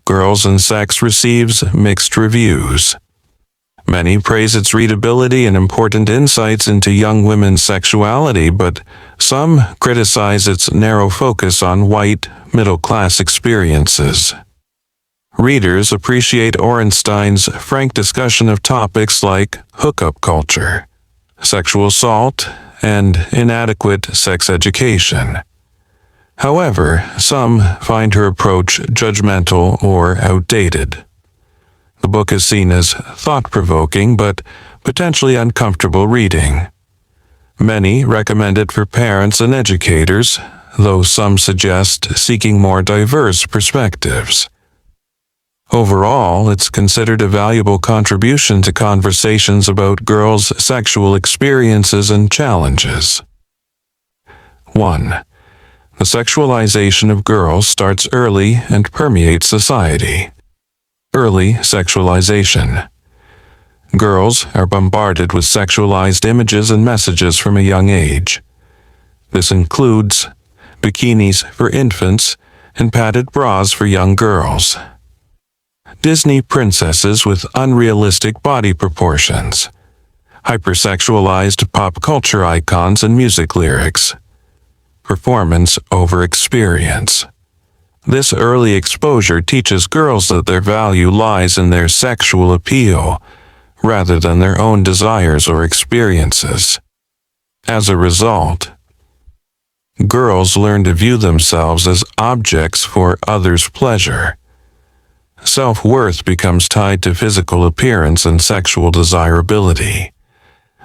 Girls and Sex receives mixed reviews. Many praise its readability and important insights into young women's sexuality, but some criticize its narrow focus on white, middle-class experiences. Readers appreciate Orenstein's frank discussion of topics like hookup culture, sexual assault, and inadequate sex education. However, some find her approach judgmental or outdated. The book is seen as thought-provoking but potentially uncomfortable reading. Many recommend it for parents and educators, though some suggest seeking more diverse perspectives. Overall, it's considered a valuable contribution to conversations about girls' sexual experiences and challenges. 1. The sexualization of girls starts early and permeates society. Early sexualization. Girls are bombarded with sexualized images and messages from a young age. This includes bikinis for infants and padded bras for young girls. Disney princesses with unrealistic body proportions. Hypersexualized pop culture icons and music lyrics. Performance over experience. This early exposure teaches girls that their value lies in their sexual appeal, rather than their own desires or experiences. As a result, girls learn to view themselves as objects for others' pleasure. Self-worth becomes tied to physical appearance and sexual desirability.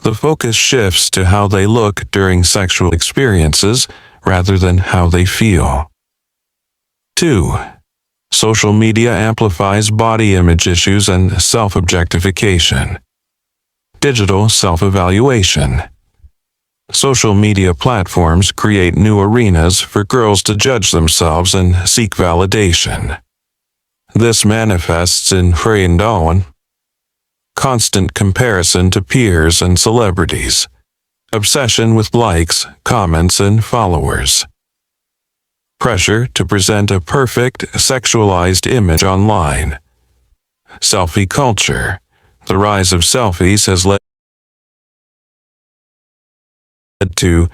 The focus shifts to how they look during sexual experiences rather than how they feel. 2. Social media amplifies body image issues and self-objectification. Digital self-evaluation. Social media platforms create new arenas for girls to judge themselves and seek validation. This manifests in Orenstein, constant comparison to peers and celebrities, obsession with likes, comments, and followers. Pressure to present a perfect, sexualized image online. Selfie culture. The rise of selfies has led to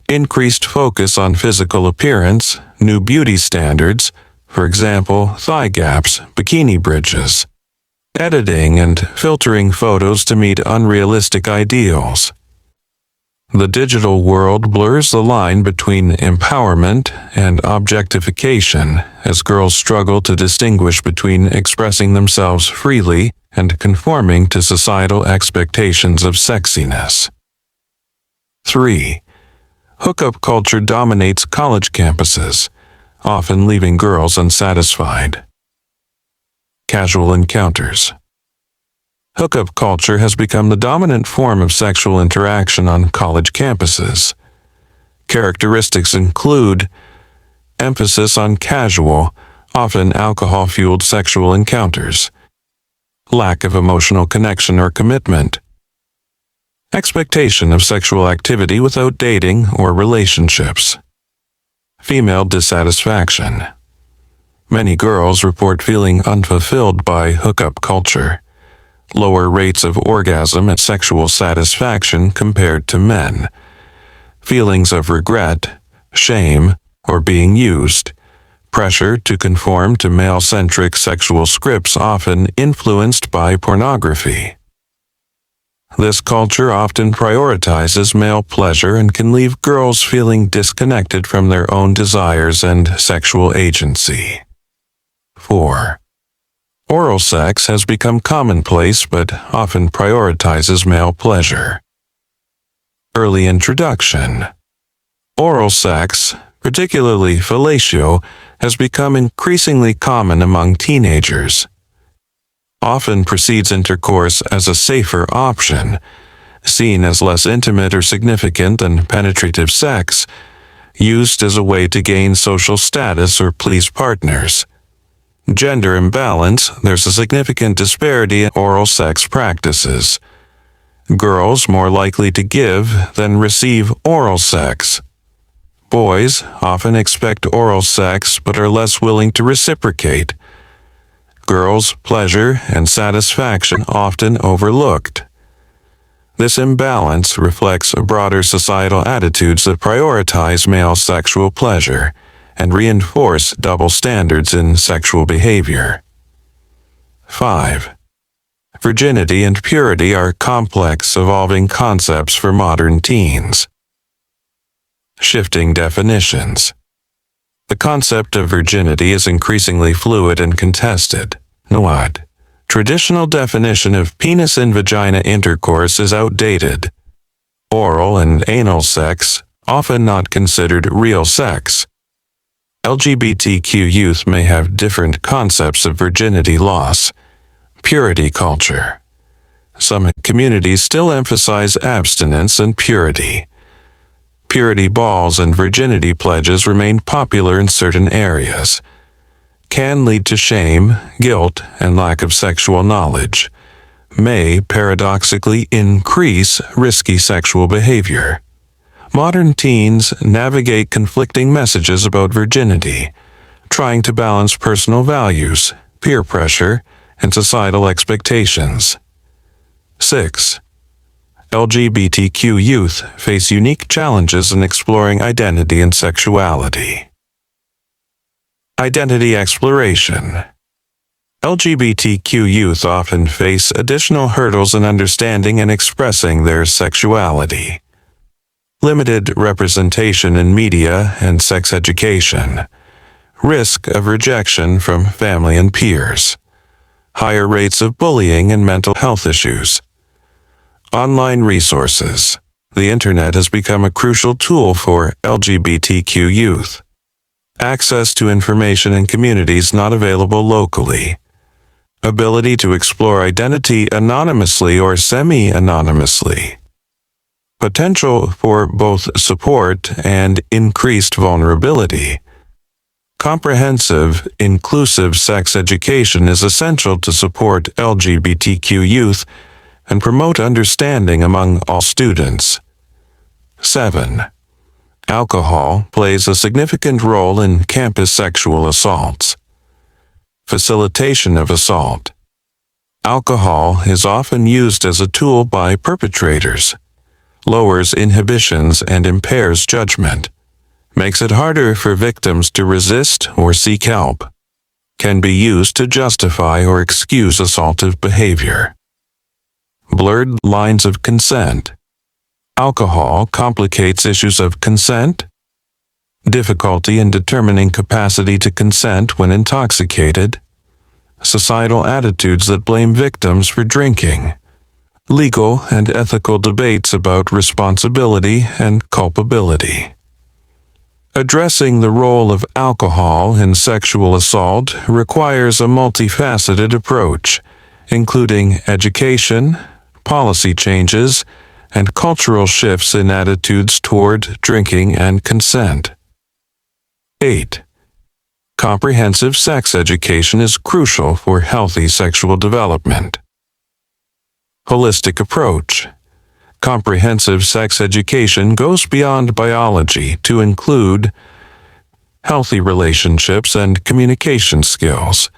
increased focus on physical appearance, new beauty standards, for example, thigh gaps, bikini bridges, editing and filtering photos to meet unrealistic ideals. The digital world blurs the line between empowerment and objectification as girls struggle to distinguish between expressing themselves freely and conforming to societal expectations of sexiness. 3. Hookup culture dominates college campuses, often leaving girls unsatisfied. Casual encounters. Hookup culture has become the dominant form of sexual interaction on college campuses. Characteristics include emphasis on casual, often alcohol-fueled sexual encounters, lack of emotional connection or commitment, expectation of sexual activity without dating or relationships, female dissatisfaction. Many girls report feeling unfulfilled by hookup culture. Lower rates of orgasm and sexual satisfaction compared to men. Feelings of regret, shame, or being used. Pressure to conform to male-centric sexual scripts often influenced by pornography. This culture often prioritizes male pleasure and can leave girls feeling disconnected from their own desires and sexual agency. 4. Oral sex has become commonplace but often prioritizes male pleasure. Early introduction. Oral sex, particularly fellatio, has become increasingly common among teenagers. Often precedes intercourse as a safer option, seen as less intimate or significant than penetrative sex, used as a way to gain social status or please partners. Gender imbalance, there's a significant disparity in oral sex practices. Girls more likely to give than receive oral sex. Boys often expect oral sex but are less willing to reciprocate. girls' pleasure and satisfaction often overlooked. This imbalance reflects broader societal attitudes that prioritize male sexual pleasure and reinforce double standards in sexual behavior. 5. Virginity and purity are complex, evolving concepts for modern teens. Shifting definitions. The concept of virginity is increasingly fluid and contested. What? Traditional definition of penis and vagina intercourse is outdated. Oral and anal sex, often not considered real sex. LGBTQ youth may have different concepts of virginity loss. Purity culture. Some communities still emphasize abstinence and purity. Purity balls and virginity pledges remain popular in certain areas. Can lead to shame, guilt, and lack of sexual knowledge. May paradoxically increase risky sexual behavior. Modern teens navigate conflicting messages about virginity, trying to balance personal values, peer pressure, and societal expectations. 6. LGBTQ youth face unique challenges in exploring identity and sexuality. Identity exploration. LGBTQ youth often face additional hurdles in understanding and expressing their sexuality. Limited representation in media and sex education. Risk of rejection from family and peers. Higher rates of bullying and mental health issues. Online resources. The Internet has become a crucial tool for LGBTQ youth. Access to information in communities not available locally. Ability to explore identity anonymously or semi-anonymously. Potential for both support and increased vulnerability. Comprehensive, inclusive sex education is essential to support LGBTQ youth and promote understanding among all students. 7. Alcohol plays a significant role in campus sexual assaults. Facilitation of assault. Alcohol is often used as a tool by perpetrators, lowers inhibitions and impairs judgment, makes it harder for victims to resist or seek help, can be used to justify or excuse assaultive behavior. Blurred lines of consent. Alcohol complicates issues of consent, difficulty in determining capacity to consent when intoxicated, societal attitudes that blame victims for drinking, legal and ethical debates about responsibility and culpability. Addressing the role of alcohol in sexual assault requires a multifaceted approach, including education, policy changes, and cultural shifts in attitudes toward drinking and consent. 8. Comprehensive sex education is crucial for healthy sexual development. Holistic approach. Comprehensive sex education goes beyond biology to include healthy relationships and communication skills,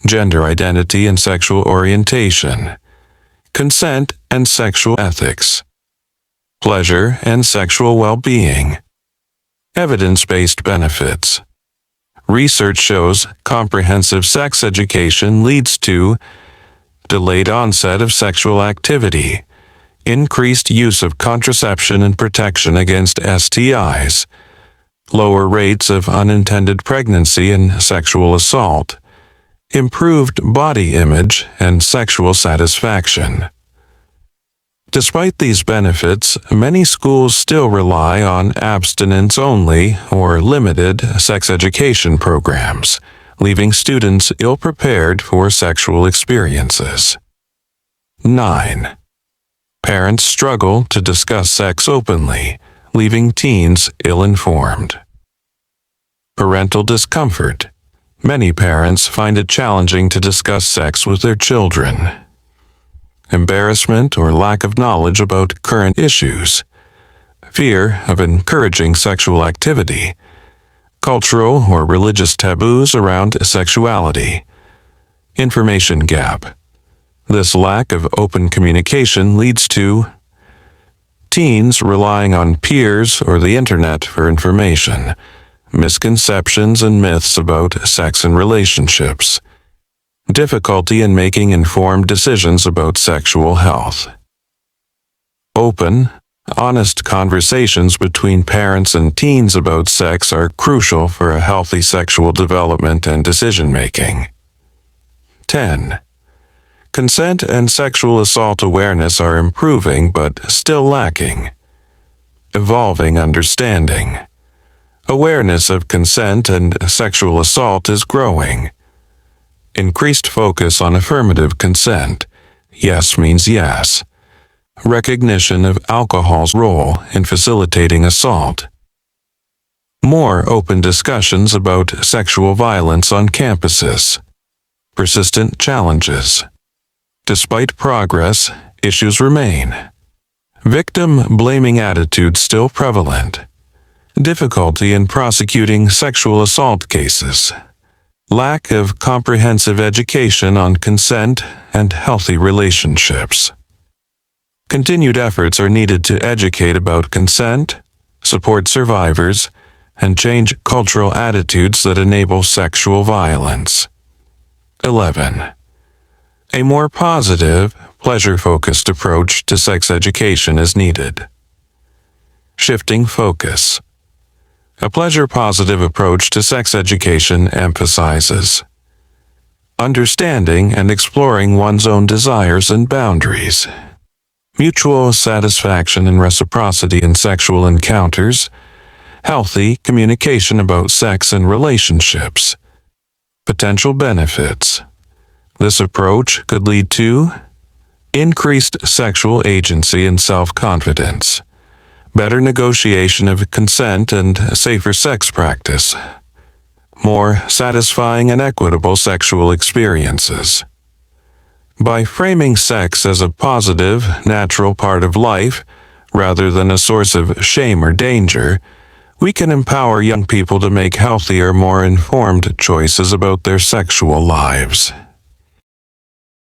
gender identity and sexual orientation, consent and sexual ethics, pleasure and sexual well-being, evidence-based benefits. Research shows comprehensive sex education leads to delayed onset of sexual activity, increased use of contraception and protection against STIs, lower rates of unintended pregnancy and sexual assault, improved body image and sexual satisfaction. Despite these benefits, many schools still rely on abstinence-only or limited sex education programs, leaving students ill-prepared for sexual experiences. 9. Parents struggle to discuss sex openly, leaving teens ill-informed. Parental discomfort. Many parents find it challenging to discuss sex with their children. Embarrassment or lack of knowledge about current issues. Fear of encouraging sexual activity. Cultural or religious taboos around sexuality. Information gap. This lack of open communication leads to teens relying on peers or the internet for information, misconceptions and myths about sex and relationships, difficulty in making informed decisions about sexual health. Open, honest conversations between parents and teens about sex are crucial for a healthy sexual development and decision-making. 10. Consent and sexual assault awareness are improving but still lacking. Evolving understanding. Awareness of consent and sexual assault is growing. Increased focus on affirmative consent. Yes means yes. Recognition of alcohol's role in facilitating assault. More open discussions about sexual violence on campuses. Persistent challenges. Despite progress, issues remain. Victim-blaming attitudes still prevalent. Difficulty in prosecuting sexual assault cases. Lack of comprehensive education on consent and healthy relationships. Continued efforts are needed to educate about consent, support survivors, and change cultural attitudes that enable sexual violence. 11. A more positive, pleasure-focused approach to sex education is needed. Shifting focus. A pleasure-positive approach to sex education emphasizes understanding and exploring one's own desires and boundaries, mutual satisfaction and reciprocity in sexual encounters, healthy communication about sex and relationships. Potential benefits. This approach could lead to increased sexual agency and self-confidence, better negotiation of consent and safer sex practice, more satisfying and equitable sexual experiences. By framing sex as a positive, natural part of life, rather than a source of shame or danger, we can empower young people to make healthier, more informed choices about their sexual lives.